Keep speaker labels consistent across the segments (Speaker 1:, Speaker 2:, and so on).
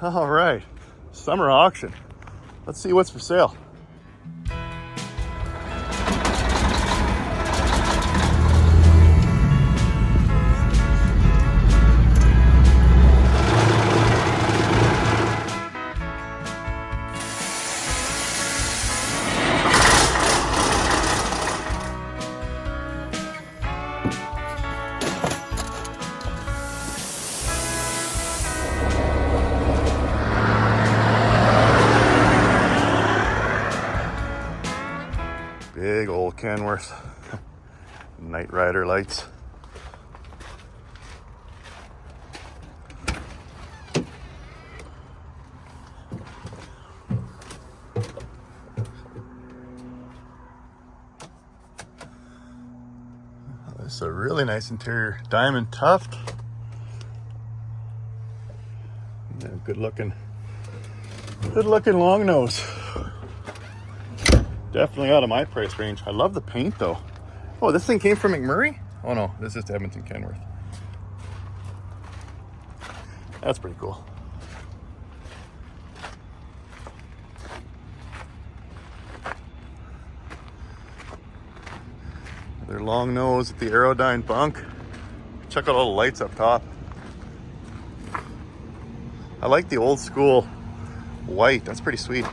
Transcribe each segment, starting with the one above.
Speaker 1: All right, summer auction. Let's see what's for sale. Big old Kenworth Night Rider lights. This is a really nice interior, diamond tuft. Yeah, good looking long nose. Definitely out of my price range. I love the paint though. Oh, this thing came from McMurray? Oh no, this is Edmonton Kenworth. That's pretty cool. Their long nose at the Aerodyne bunk. Check out all the lights up top. I like the old school white. That's pretty sweet.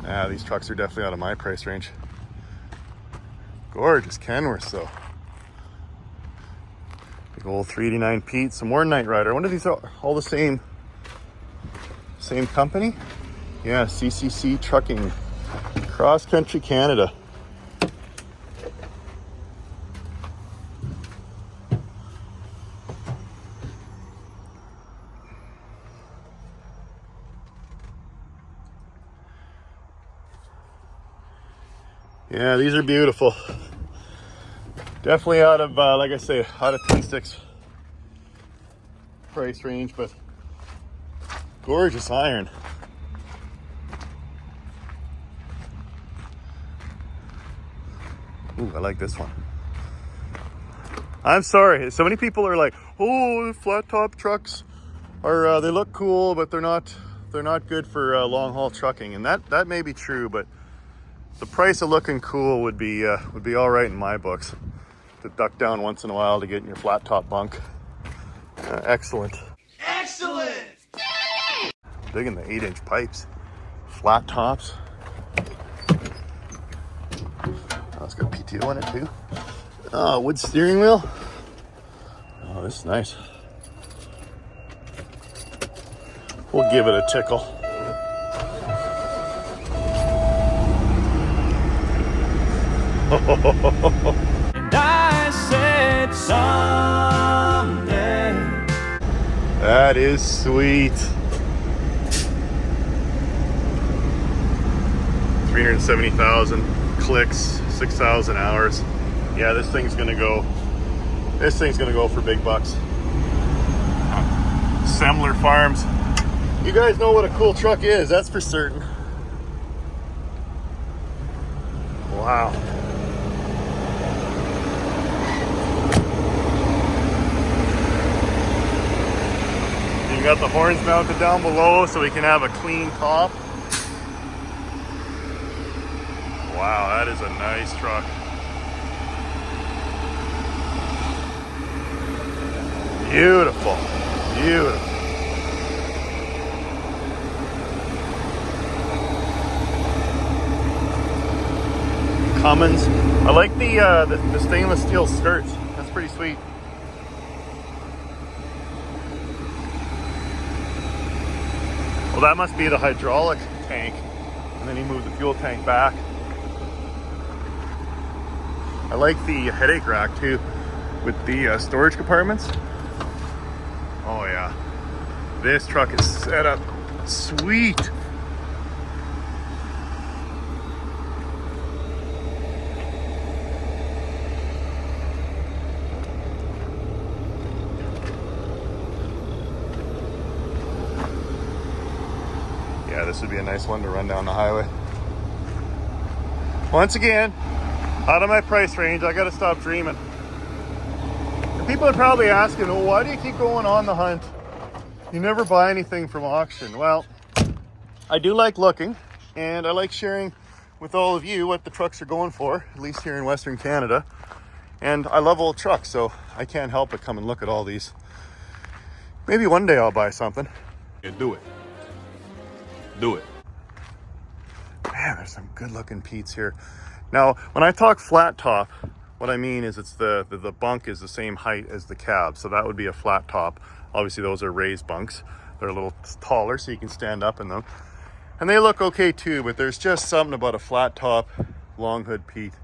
Speaker 1: Yeah, these trucks are definitely out of my price range. Gorgeous Kenworth though. Big old 389 Pete, some more Night Rider. I wonder if these are all the same company? Yeah, CCC Trucking, Cross Country Canada. Yeah, these are beautiful. Definitely out of, like I say, out of TwinStick's price range, but gorgeous iron. Ooh, I like this one. I'm sorry, so many people are like, oh, flat top trucks are, they look cool, but they're not good for long haul trucking. And that may be true, but the price of looking cool would be all right in my books. To duck down once in a while to get in your flat top bunk. Excellent.
Speaker 2: Excellent!
Speaker 1: Digging the 8-inch pipes. Flat tops. Oh, it's got PTO in it too. Oh, wood steering wheel. Oh, this is nice. We'll give it a tickle.
Speaker 2: And I said someday.
Speaker 1: That is sweet. 370,000 clicks, 6,000 hours. Yeah, this thing's gonna go for big bucks. Semler Farms. You guys know what a cool truck is, that's for certain. Wow. You got the horns mounted down below so we can have a clean top. Wow, that is a nice truck. Beautiful, beautiful. Cummins. I like the stainless steel skirts. That's pretty sweet. Well, that must be the hydraulic tank. And then he moved the fuel tank back. I like the headache rack too, with the storage compartments. Oh yeah. This truck is set up sweet. Yeah, this would be a nice one to run down the highway. Once again, out of my price range, I gotta stop dreaming. And people are probably asking, well, why do you keep going on the hunt? You never buy anything from auction. Well, I do like looking, and I like sharing with all of you what the trucks are going for, at least here in Western Canada. And I love old trucks, so I can't help but come and look at all these. Maybe one day I'll buy something.
Speaker 3: Yeah, do it. Do it.
Speaker 1: Man, there's some good looking Pete's here. Now, when I talk flat top, what I mean is it's the bunk is the same height as the cab. So that would be a flat top. Obviously those are raised bunks. They're a little taller so you can stand up in them. And they look okay too, but there's just something about a flat top long hood Pete.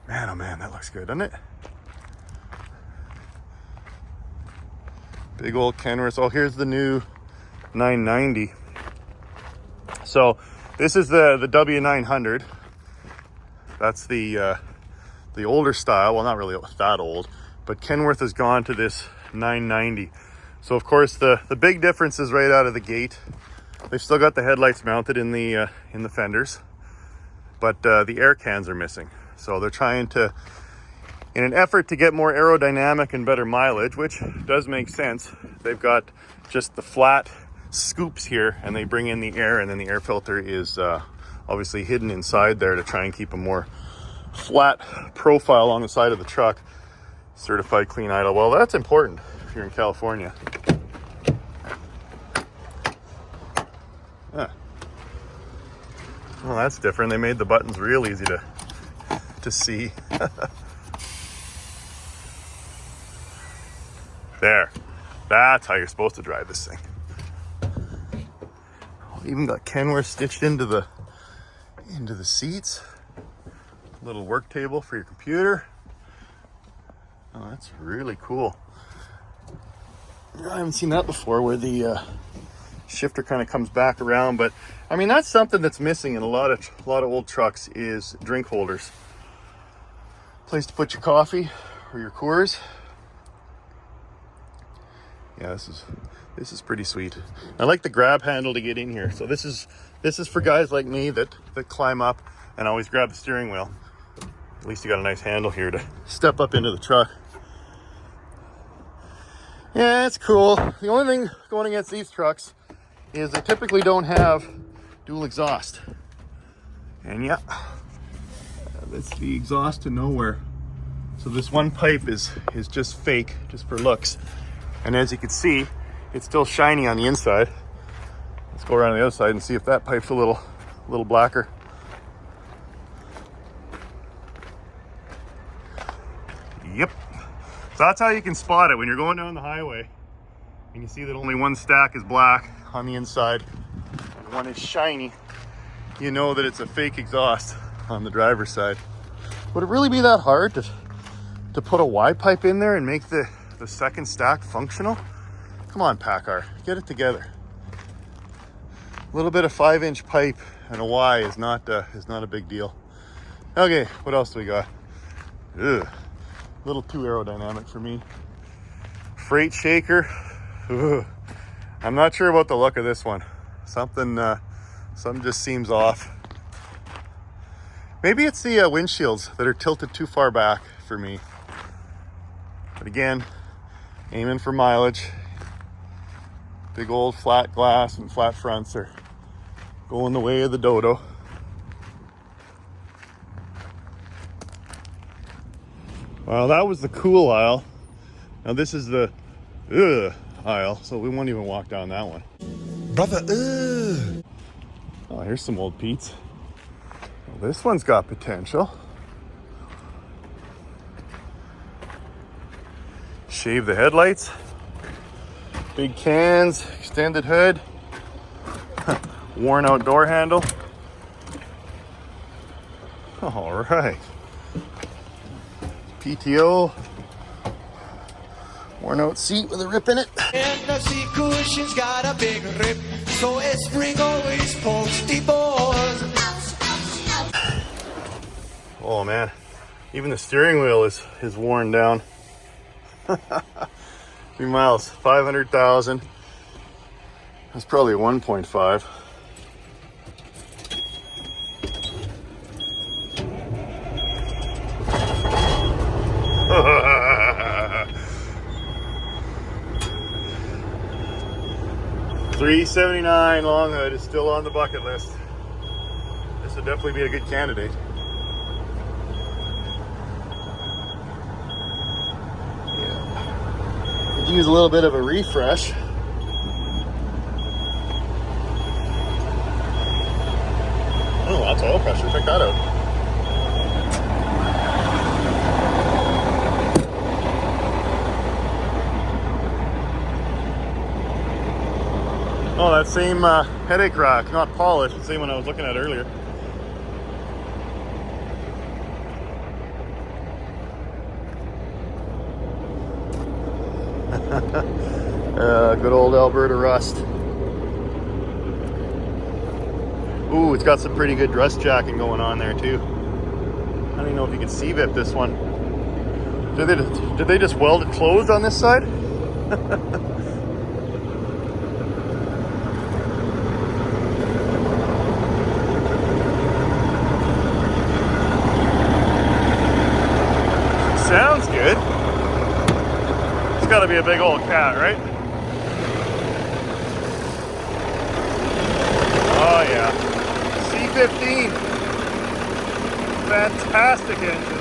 Speaker 1: Man, oh man, that looks good, doesn't it? Big old Kenworth. Oh, here's the new 990. So this is the W900. That's the older style. Well, not really that old, but Kenworth has gone to this 990. So of course the big difference is right out of the gate. They've still got the headlights mounted in the fenders, but the air cans are missing. So they're trying to, in an effort to get more aerodynamic and better mileage, which does make sense, they've got just the flat scoops here and they bring in the air, and then the air filter is obviously hidden inside there to try and keep a more flat profile on the side of the truck. Certified clean idle. Well, that's important if you're in California. Huh. Well, that's different. They made the buttons real easy to see. There. That's how you're supposed to drive this thing. Even got Kenworth stitched into the seats. Little work table for your computer. Oh, that's really cool. I haven't seen that before, where the shifter kind of comes back around. But I mean, that's something that's missing in a lot of old trucks is drink holders. Place to put your coffee or your Coors. Yeah, this is pretty sweet. I like the grab handle to get in here. So this is for guys like me that climb up and always grab the steering wheel. At least you got a nice handle here to step up into the truck. Yeah, it's cool. The only thing going against these trucks is they typically don't have dual exhaust. And yeah, that's the exhaust to nowhere. So this one pipe is just fake, just for looks. And as you can see, it's still shiny on the inside. Let's go around the other side and see if that pipe's a little blacker. Yep. So that's how you can spot it when you're going down the highway and you see that only one stack is black on the inside and one is shiny. You know that it's a fake exhaust on the driver's side. Would it really be that hard to put a Y pipe in there and make the second stack functional? Come on, PACCAR, get it together. A little bit of 5-inch pipe and a Y is not a big deal. Okay, what else do we got? Ugh, a little too aerodynamic for me. Freight shaker. Ugh. I'm not sure about the look of this one. Something just seems off. Maybe it's the windshields that are tilted too far back for me. But again, aiming for mileage. Big old flat glass and flat fronts are going the way of the dodo. Well, that was the cool aisle. Now this is the aisle, so we won't even walk down that one.
Speaker 3: Brother,
Speaker 1: Oh, here's some old Pete's. Well, this one's got potential. Shave the headlights. Big cans, extended hood. Worn out door handle. All right. PTO. Worn out seat with a rip in it.
Speaker 2: And the seat cushion's got a big rip, so a spring always pulls the boards.
Speaker 1: Oh man, even the steering wheel is worn down. 3 miles, 500,000. That's probably 1.5. 379 long hood is still on the bucket list. This would definitely be a good candidate. Yeah. Could use a little bit of a refresh. Oh, that's oil pressure. Check that out. Oh, that same headache rack, not polished, the same one I was looking at earlier. Good old Alberta rust. Ooh, it's got some pretty good rust jacking going on there too. I don't even know if you can C-vip this one. Did they just weld it closed on this side? Sounds good. It's got to be a big old cat, right? Oh yeah, C15. Fantastic engine.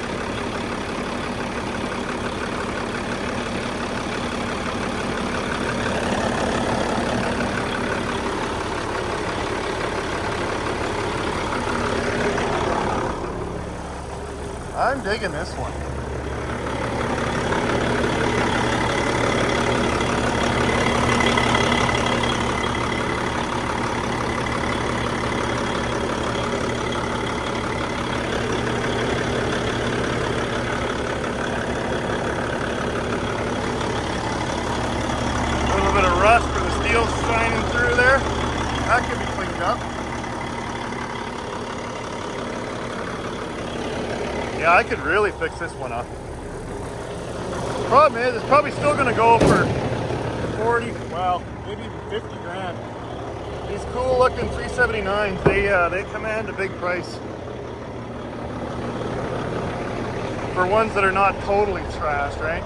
Speaker 1: I'm digging this one. Rust where the steel's shining through there. That can be cleaned up. Yeah, I could really fix this one up. Problem is, it's probably still going to go for 40, well, maybe even 50 grand. These cool looking 379s, they command a big price. For ones that are not totally trashed, right?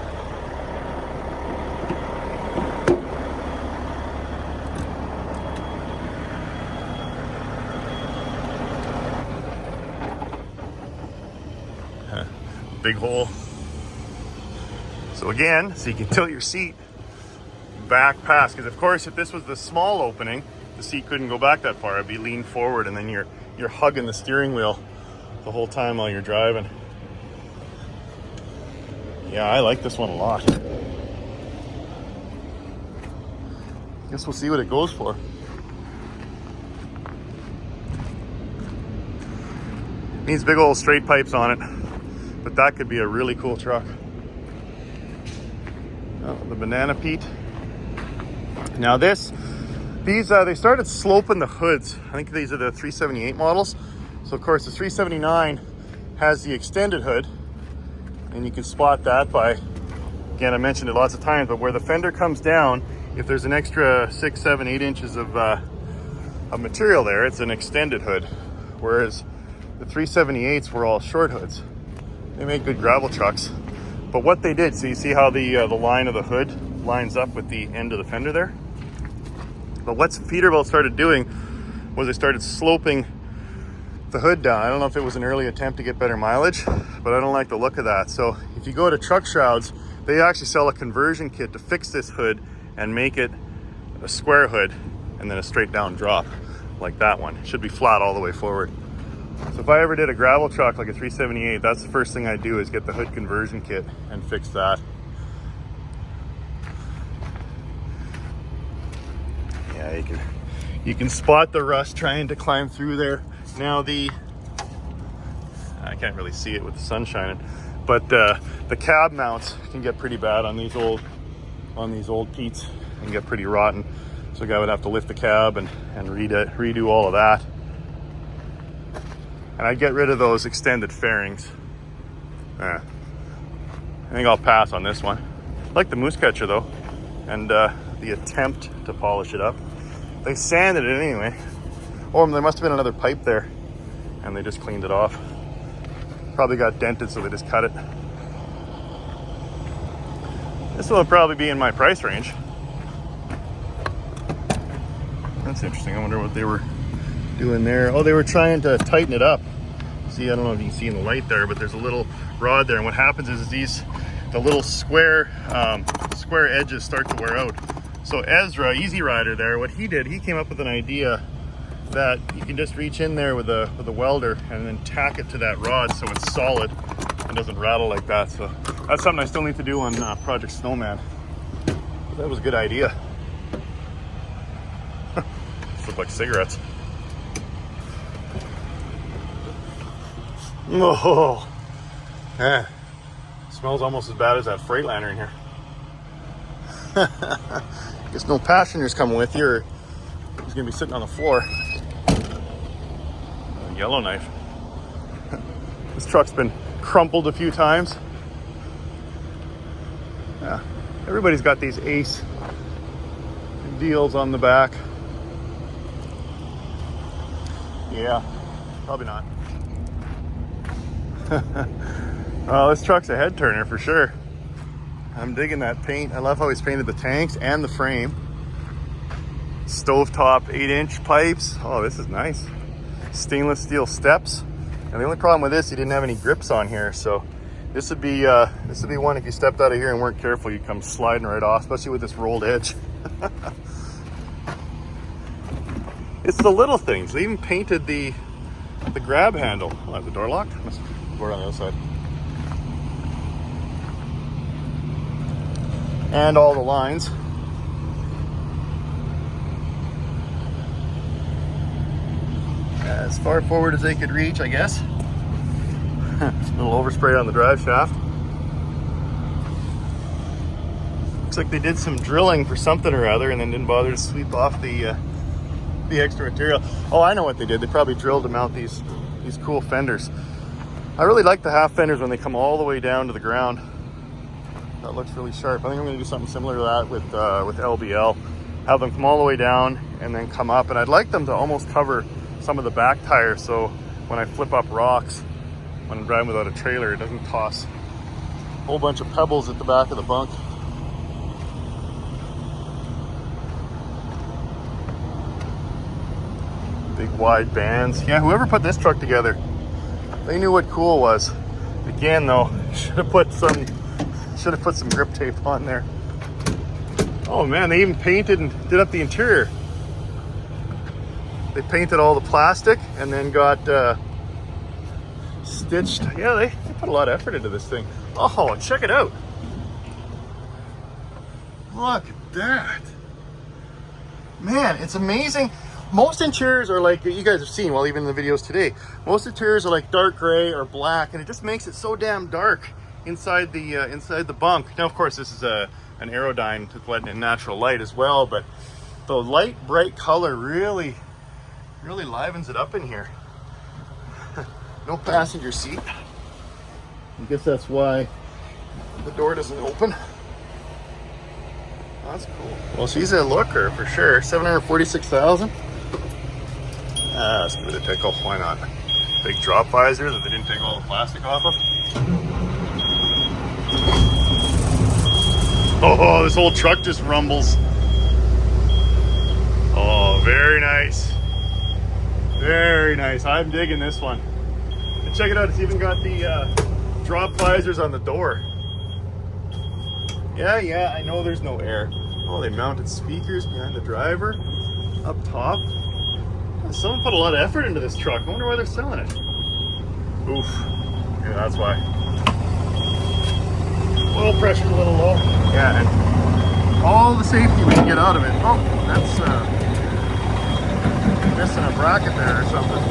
Speaker 1: Big hole. So again, so you can tilt your seat back past, because of course if this was the small opening, the seat couldn't go back that far. It'd be leaned forward and then you're hugging the steering wheel the whole time while you're driving. Yeah, I like this one a lot. Guess we'll see what it goes for. Needs big old straight pipes on it. But that could be a really cool truck. Oh, the banana Pete. Now these they started sloping the hoods. I think these are the 378 models. So of course the 379 has the extended hood, and you can spot that by, again, I mentioned it lots of times, but where the fender comes down, if there's an extra 6, 7, 8 inches of material there, it's an extended hood. Whereas the 378s were all short hoods. They make good gravel trucks. But what they did, so you see how the line of the hood lines up with the end of the fender there? But what Peterbilt started doing was they started sloping the hood down. I don't know if it was an early attempt to get better mileage, but I don't like the look of that. So if you go to Truck Shrouds, they actually sell a conversion kit to fix this hood and make it a square hood and then a straight down drop like that one. It should be flat all the way forward. So if I ever did a gravel truck like a 378, that's the first thing I do is get the hood conversion kit and fix that. Yeah, you can spot the rust trying to climb through there. Now I can't really see it with the sun shining, but the cab mounts can get pretty bad on these old Pete's and get pretty rotten. So a guy would have to lift the cab and redo all of that. And I'd get rid of those extended fairings. I think I'll pass on this one. I like the moose catcher though, and the attempt to polish it up. They sanded it anyway. Or there must have been another pipe there and they just cleaned it off. Probably got dented, so they just cut it. This will probably be in my price range. That's interesting. I wonder what they were doing there. Oh, they were trying to tighten it up. See, I don't know if you can see in the light there, but there's a little rod there. And what happens is the little square edges start to wear out. So Ezra, Easy Rider there, what he did, he came up with an idea that you can just reach in there with a welder and then tack it to that rod so it's solid and doesn't rattle like that. So that's something I still need to do on Project Snowman. That was a good idea. These look like cigarettes. Oh, yeah. Smells almost as bad as that Freightliner in here. Guess no passengers coming with you, or he's gonna be sitting on the floor. A yellow knife. This truck's been crumpled a few times. Yeah, everybody's got these Ace deals on the back. Yeah, probably not. Well, this truck's a head turner for sure. I'm digging that paint. I love how he's painted the tanks and the frame. Stovetop 8-inch pipes. Oh, this is nice. Stainless steel steps. And the only problem with this, he didn't have any grips on here. So this would be one if you stepped out of here and weren't careful, you'd come sliding right off, especially with this rolled edge. It's the little things. They even painted the grab handle. Oh, is the door locked? Must be the door on the other side. And all the lines. As far forward as they could reach, I guess. A little overspray on the drive shaft. Looks like they did some drilling for something or other and then didn't bother to sweep off the extra material. Oh, I know what they did. They probably drilled to mount these cool fenders. I really like the half fenders when they come all the way down to the ground. That looks really sharp. I think I'm going to do something similar to that with LBL. Have them come all the way down and then come up. And I'd like them to almost cover some of the back tires, so when I flip up rocks, when I'm driving without a trailer, it doesn't toss a whole bunch of pebbles at the back of the bunk. Big wide bands. Yeah, whoever put this truck together, they knew what cool was. Again though, should have put some grip tape on there. Oh man, they even painted and did up the interior. They painted all the plastic and then got stitched. Yeah, they put a lot of effort into this thing. Oh, check it out. Look at that. Man, it's amazing. Most interiors are like, you guys have seen, well, even in the videos today, most interiors are like dark gray or black, and it just makes it so damn dark inside the bunk. Now, of course, this is an Aerodyne to let in natural light as well, but the light, bright color really livens it up in here. No passenger seat. I guess that's why the door doesn't open. Oh, that's cool. Well, she's a looker for sure. 746,000. Let's give it a tickle. Why not? Big drop visor that they didn't take all the plastic off of. Oh, this whole truck just rumbles. Oh, very nice. Very nice. I'm digging this one. And check it out. It's even got the drop visors on the door. Yeah, I know there's no air. Oh, they mounted speakers behind the driver, up top. Someone put a lot of effort into this truck. I wonder why they're selling it. Oof. Yeah, that's why. Oil pressure's a little low. Yeah, and all the safety we can get out of it. Oh, that's missing a bracket there or something.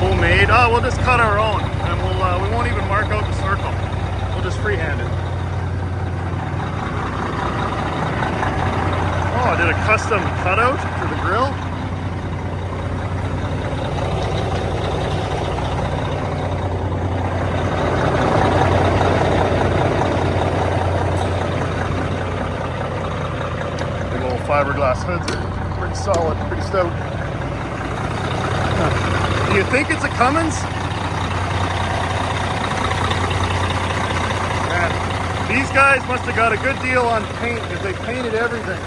Speaker 1: Homemade. Oh, we'll just cut our own, and we won't even mark out the circle. We'll just freehand it. Oh, I did a custom cutout for the grill. Big old fiberglass hoods are pretty solid, pretty stout. Do you think it's a Cummins? Man, These guys must have got a good deal on paint because they painted everything.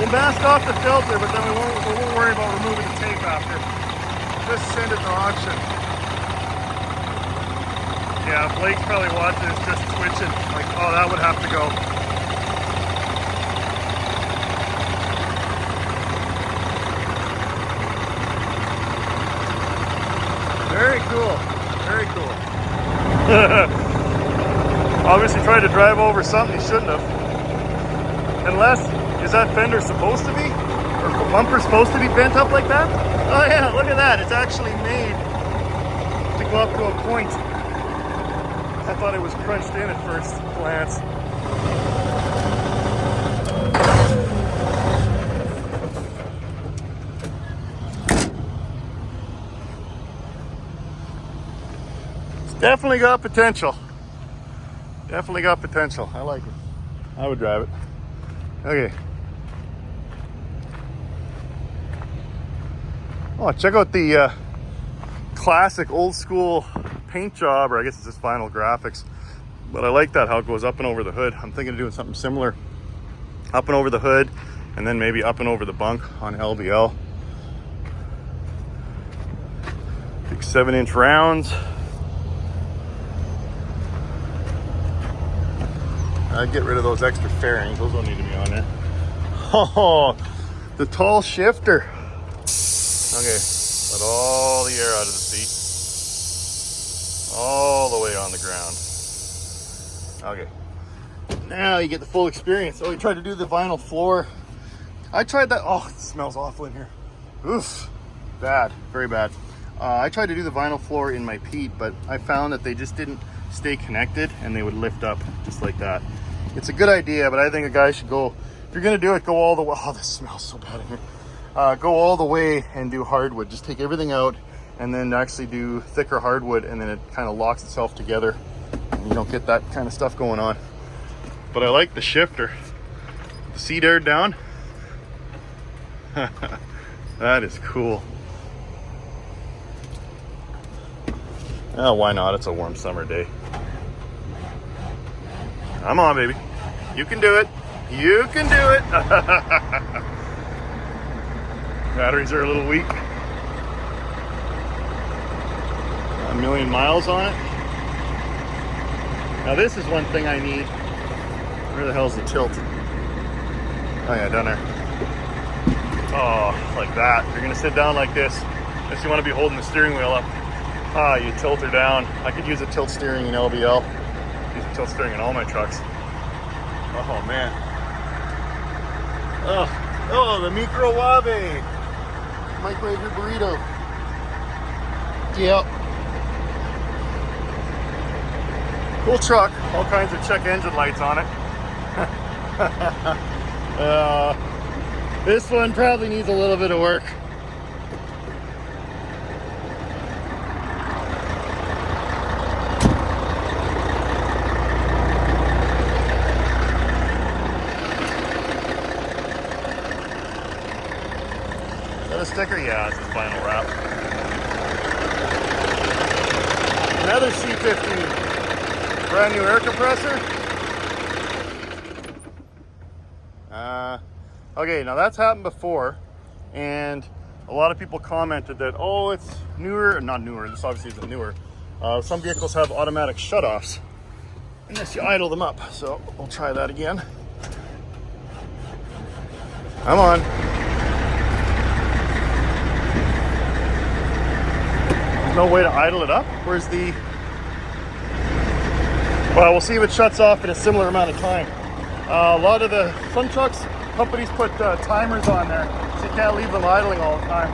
Speaker 1: We'll mask off the filter, but then we won't worry about removing the tape after. Just send it to auction. Yeah, Blake's probably watching this just twitching. Like, oh, that would have to go. Very cool. Very cool. Obviously tried to drive over something he shouldn't have. Unless, is that fender supposed to be? Or bumper supposed to be bent up like that? Oh yeah, look at that. It's actually made to go up to a point. I thought it was crunched in at first glance. It's definitely got potential. Definitely got potential. I like it. I would drive it. Okay. Oh, check out the classic old school paint job, or I guess it's just vinyl graphics. But I like that, how it goes up and over the hood. I'm thinking of doing something similar. Up and over the hood, and then maybe up and over the bunk on LVL. Big 7-inch rounds. I'd get rid of those extra fairings. Those don't need to be on there. Oh, the tall shifter. Okay, let all the air out of the seat. All the way on the ground. Okay. Now you get the full experience. Oh, we tried to do the vinyl floor. I tried that. Oh, it smells awful in here. Oof. Bad. Very bad. I tried to do the vinyl floor in my Pete, but I found that they just didn't stay connected and they would lift up just like that. It's a good idea, but I think a guy should go, if you're going to do it, go all the way. Oh, this smells so bad in here. Go all the way and do hardwood. Just take everything out and then actually do thicker hardwood, and then it kind of locks itself together and you don't get that kind of stuff going on. But I like the shifter. The seat aired down. That is cool. Oh, why not? It's a warm summer day. Come on, baby. You can do it. You can do it. Batteries are a little weak. 1,000,000 miles on it. Now this is one thing I need. Where the hell's the tilt? Oh yeah, down there. Oh, like that. You're gonna sit down like this. Unless you want to be holding the steering wheel up. Ah, you tilt her down. I could use a tilt steering in LVL. Use a tilt steering in all my trucks. Oh man. Oh, the microwave. Microwave your burrito. Yep. Cool truck. All kinds of check engine lights on it. This one probably needs a little bit of work. Is that a sticker? Yeah, it's the vinyl wrap. Another C15. Brand new air compressor. Okay, now that's happened before, and a lot of people commented that, oh, it's newer, not newer, this obviously isn't newer. Some vehicles have automatic shutoffs unless you idle them up. So we'll try that again. Come on. There's no way to idle it up? Where's the... Well, we'll see if it shuts off in a similar amount of time. A lot of some trucks, companies put timers on there, so you can't leave them idling all the time.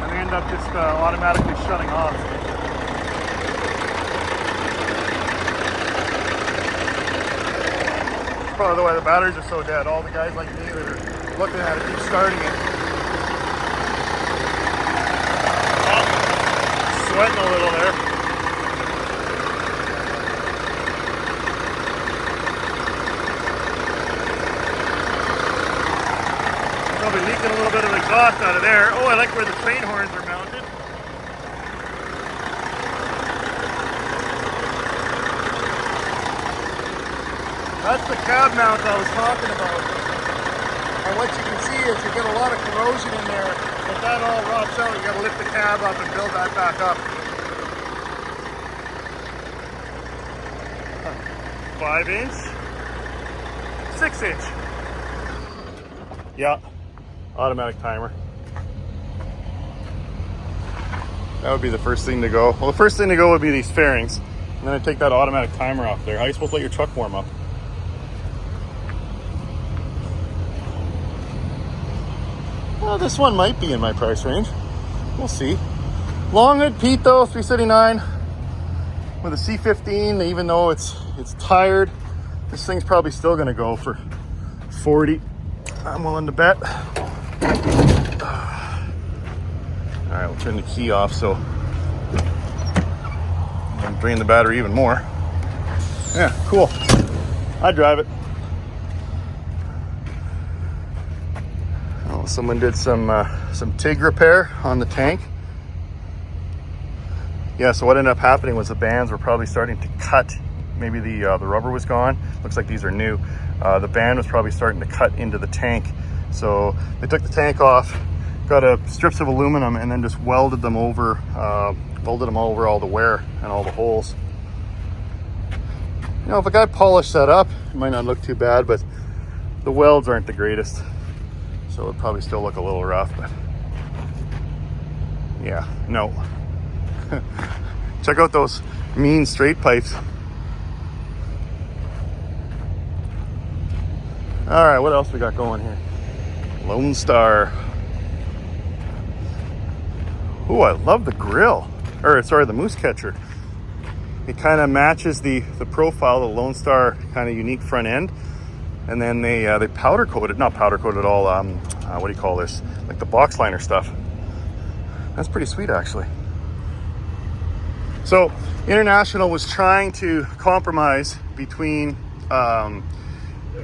Speaker 1: And they end up just automatically shutting off. That's probably why the batteries are so dead. All the guys like me that are looking at it keep starting it. Oh, sweating a little there. Probably leaking a little bit of exhaust out of there. Oh, I like where the train horns are mounted. That's the cab mount I was talking about. And what you can see is you get a lot of corrosion in there. If that all rots out, you gotta lift the cab up and build that back up. 5-inch, 6-inch. Yeah, automatic timer. That would be the first thing to go. Well, the first thing to go would be these fairings. And then I take that automatic timer off there. How are you supposed to let your truck warm up? Well, this one might be in my price range. We'll see. Long hood Pete though, 379 with a C15. Even though it's tired, this thing's probably still gonna go for 40. I'm willing to bet. All right, we'll turn the key off so and drain the battery even more. Yeah, cool. I drive it. Oh, someone did some TIG repair on the tank. Yeah, so what ended up happening was the bands were probably starting to cut. Maybe the rubber was gone. Looks like these are new. The band was probably starting to cut into the tank. So they took the tank off, got strips of aluminum, and then just welded them over all the wear and all the holes. You know, if a guy polished that up, it might not look too bad, but the welds aren't the greatest. So it'd probably still look a little rough, but yeah, no. Check out those mean straight pipes. All right, what else we got going here? Lone Star. Ooh, I love the grill. Or sorry, the moose catcher. It kind of matches the profile of the Lone Star kind of unique front end. And then they powder coated, not powder coated at all, what do you call this? Like the box liner stuff. That's pretty sweet actually. So International was trying to compromise between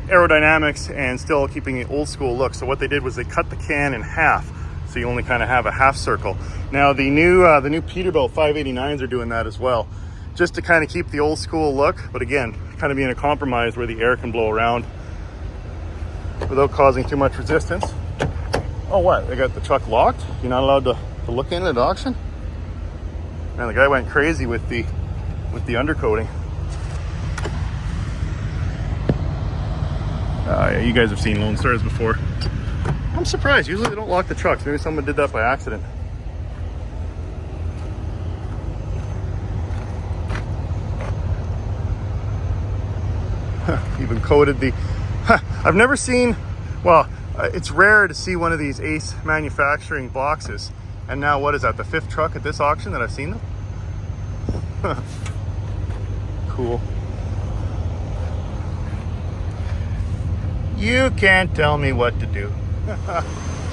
Speaker 1: aerodynamics and still keeping an old school look. So what they did was they cut the can in half. So you only kind of have a half circle. Now the new Peterbilt 589s are doing that as well, just to kind of keep the old school look, but again, kind of being a compromise where the air can blow around without causing too much resistance. Oh, what? They got the truck locked? You're not allowed to look in at auction? Man, the guy went crazy with the undercoating. Yeah, you guys have seen Lone Stars before. I'm surprised. Usually they don't lock the trucks. Maybe someone did that by accident. Even coated the... I've never seen... Well, it's rare to see one of these Ace manufacturing boxes. And now what is that? The 5th truck at this auction that I've seen them? Cool. You can't tell me what to do.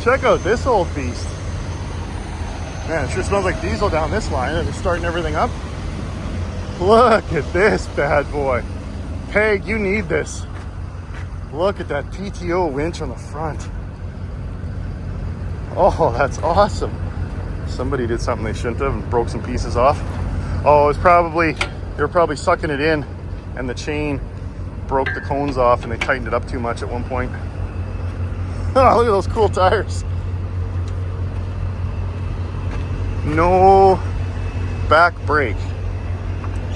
Speaker 1: Check out this old beast. Man, it sure smells like diesel down this line. They're starting everything up. Look at this bad boy. Peg, you need this. Look at that PTO winch on the front. Oh, that's awesome. Somebody did something they shouldn't have and broke some pieces off. Oh, it was probably, they were probably sucking it in and the chain broke the cones off and they tightened it up too much at one point. Oh, look at those cool tires. No back brake.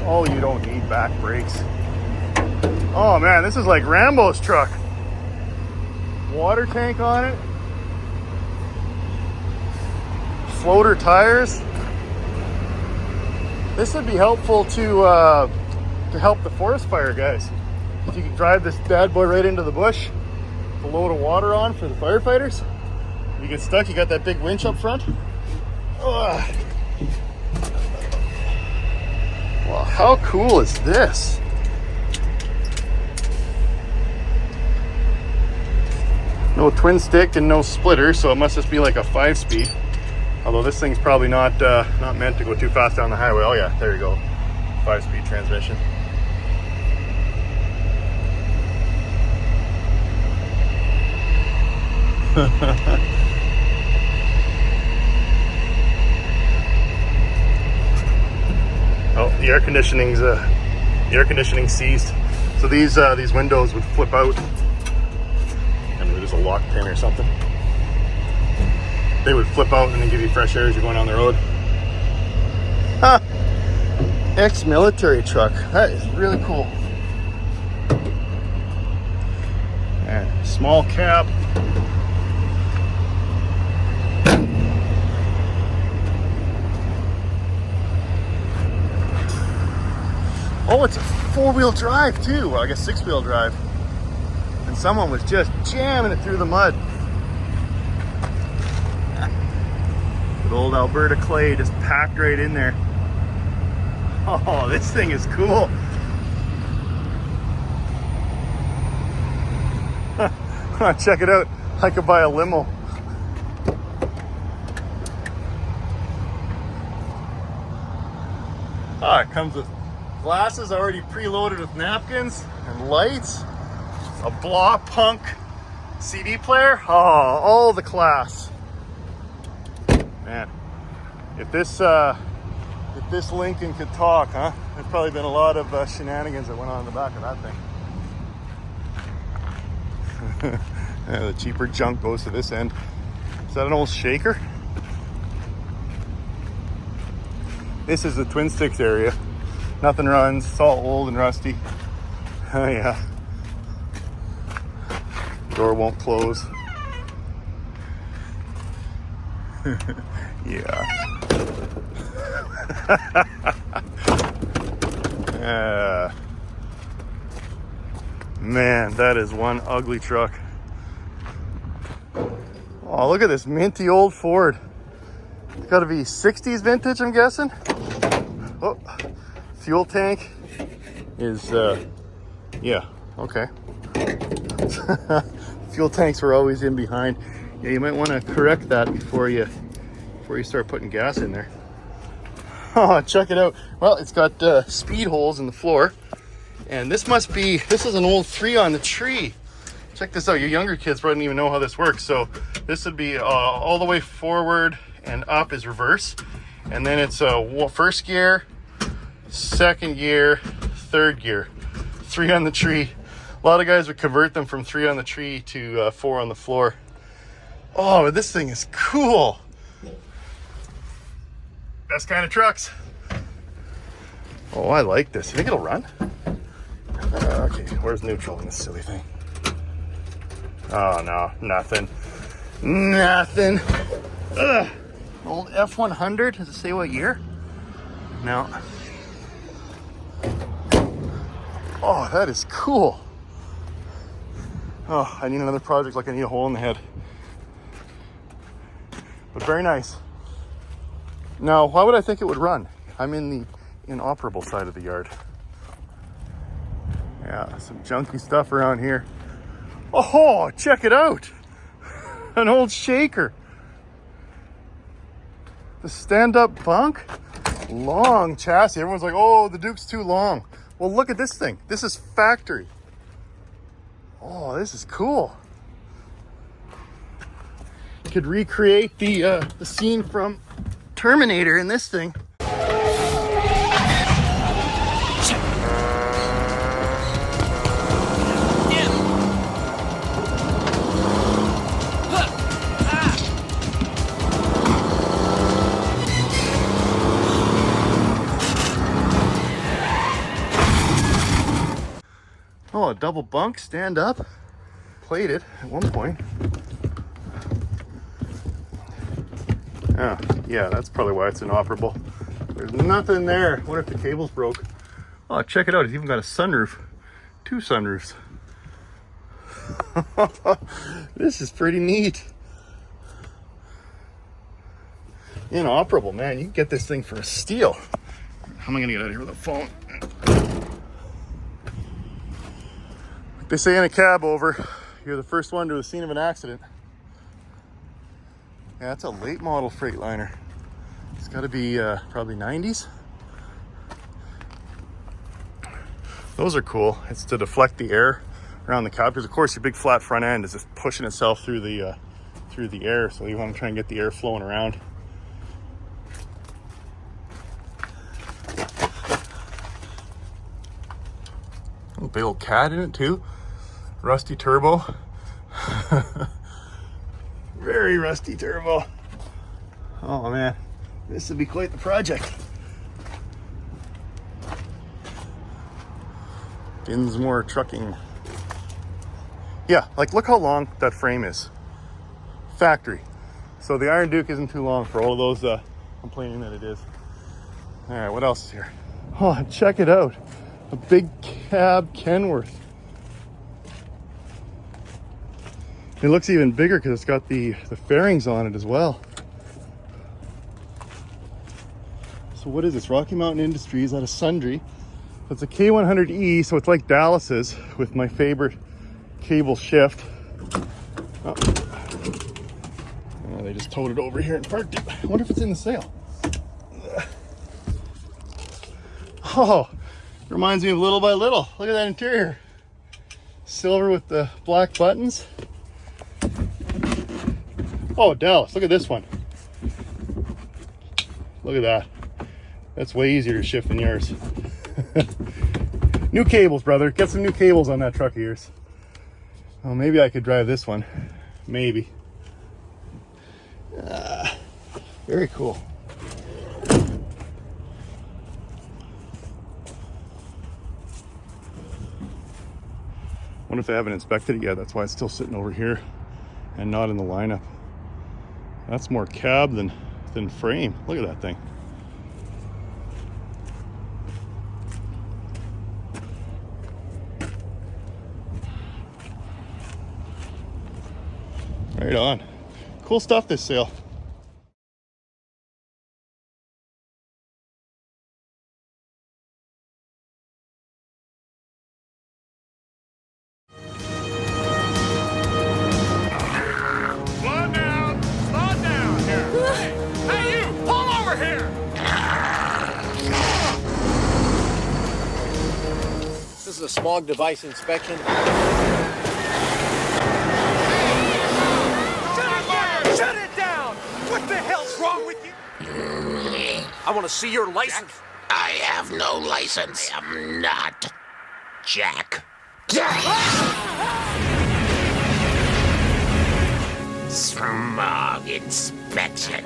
Speaker 1: Oh, you don't need back brakes. Oh man, this is like Rambo's truck. Water tank on it. Floater tires. This would be helpful to help the forest fire guys. If you could drive this bad boy right into the bush, a load of water on for the firefighters. If you get stuck, you got that big winch up front. Ugh. Well, how cool is this? No twin stick and no splitter, so it must just be like a 5-speed. Although this thing's probably not meant to go too fast down the highway. Oh yeah, there you go. 5-speed transmission. Oh, the air conditioning ceased. So these windows would flip out, and there's a lock pin or something. They would flip out and then give you fresh air as you're going down the road. Huh. Ex-military truck. That is really cool. And small cab. Oh, it's a 4-wheel drive too. Well, I guess 6-wheel drive. And someone was just jamming it through the mud. Good old Alberta clay just packed right in there. Oh, this thing is cool. Check it out. I could buy a limo. Oh, it comes with glasses already preloaded with napkins and lights. A blah punk CD player. Oh, all the class. Man, if this Lincoln could talk, huh? There's probably been a lot of shenanigans that went on in the back of that thing. Yeah, the cheaper junk goes to this end. Is that an old shaker? This is the Twin Sticks area. Nothing runs. It's all old and rusty. Oh yeah. Door won't close. Yeah. Man, that is one ugly truck. Oh, look at this minty old Ford. It's got to be 60s vintage, I'm guessing. Oh, fuel tank is, yeah, okay. Fuel tanks were always in behind. Yeah, you might want to correct that before you start putting gas in there. Oh, check it out. Well, it's got speed holes in the floor. And this is an old 3 on the tree. Check this out. Your younger kids probably don't even know how this works. So this would be all the way forward and up is reverse. And then it's first gear, second gear, third gear. 3 on the tree. A lot of guys would convert them from 3 on the tree to 4 on the floor. Oh, but this thing is cool. Best kind of trucks. Oh, I like this. You think it'll run? Okay, where's neutral in this silly thing? Oh, no, nothing. Nothing. Ugh. Old F100. Does it say what year? No. Oh, that is cool. Oh, I need another project like I need a hole in the head. But very nice. Now, why would I think it would run? I'm in the inoperable side of the yard. Yeah, some junky stuff around here. Oh, check it out. An old shaker. The stand-up bunk. Long chassis. Everyone's like, oh, the Duke's too long. Well, look at this thing. This is factory. Oh, this is cool. You could recreate the scene from Terminator in this thing. Oh, a double bunk, stand up. Plated at one point. Oh, yeah, that's probably why it's inoperable. There's nothing there. What if the cable's broke? Oh, check it out. It's even got a sunroof. 2 sunroofs. This is pretty neat. Inoperable, man. You can get this thing for a steal. How am I going to get out of here with a phone? They say in a cab over, you're the first one to the scene of an accident. Yeah, that's a late model Freightliner. It's got to be probably 90s. Those are cool. It's to deflect the air around the cab because, of course, your big flat front end is just pushing itself through the air. So you want to try and get the air flowing around. A big old cat in it too. Rusty turbo. Very rusty turbo. Oh man, this would be quite the project. Dinsmore Trucking. Yeah, like look how long that frame is. Factory. So the Iron Duke isn't too long for all of those complaining that it is. All right, what else is here? Oh, check it out. A big cab Kenworth. It looks even bigger because it's got the fairings on it as well. So what is this? Rocky Mountain Industries out of Sundre. It's a K100E, so it's like Dallas's with my favorite cable shift. Oh. Oh, they just towed it over here and parked it. I wonder if it's in the sale. Oh, reminds me of Little by Little. Look at that interior. Silver with the black buttons. Oh, Dallas, look at this one. Look at that. That's way easier to shift than yours. New cables, brother. Get some new cables on that truck of yours. Oh, maybe I could drive this one. Maybe. Very cool. Wonder if they haven't inspected it yet. That's why it's still sitting over here and not in the lineup. That's more cab than frame. Look at that thing. Right on. Cool stuff this sale.
Speaker 4: This is a smog device inspection.
Speaker 2: Shut it down! What the hell's wrong with you?
Speaker 4: I want to see your license.
Speaker 5: I have no license. I am not Jack. Smog inspection.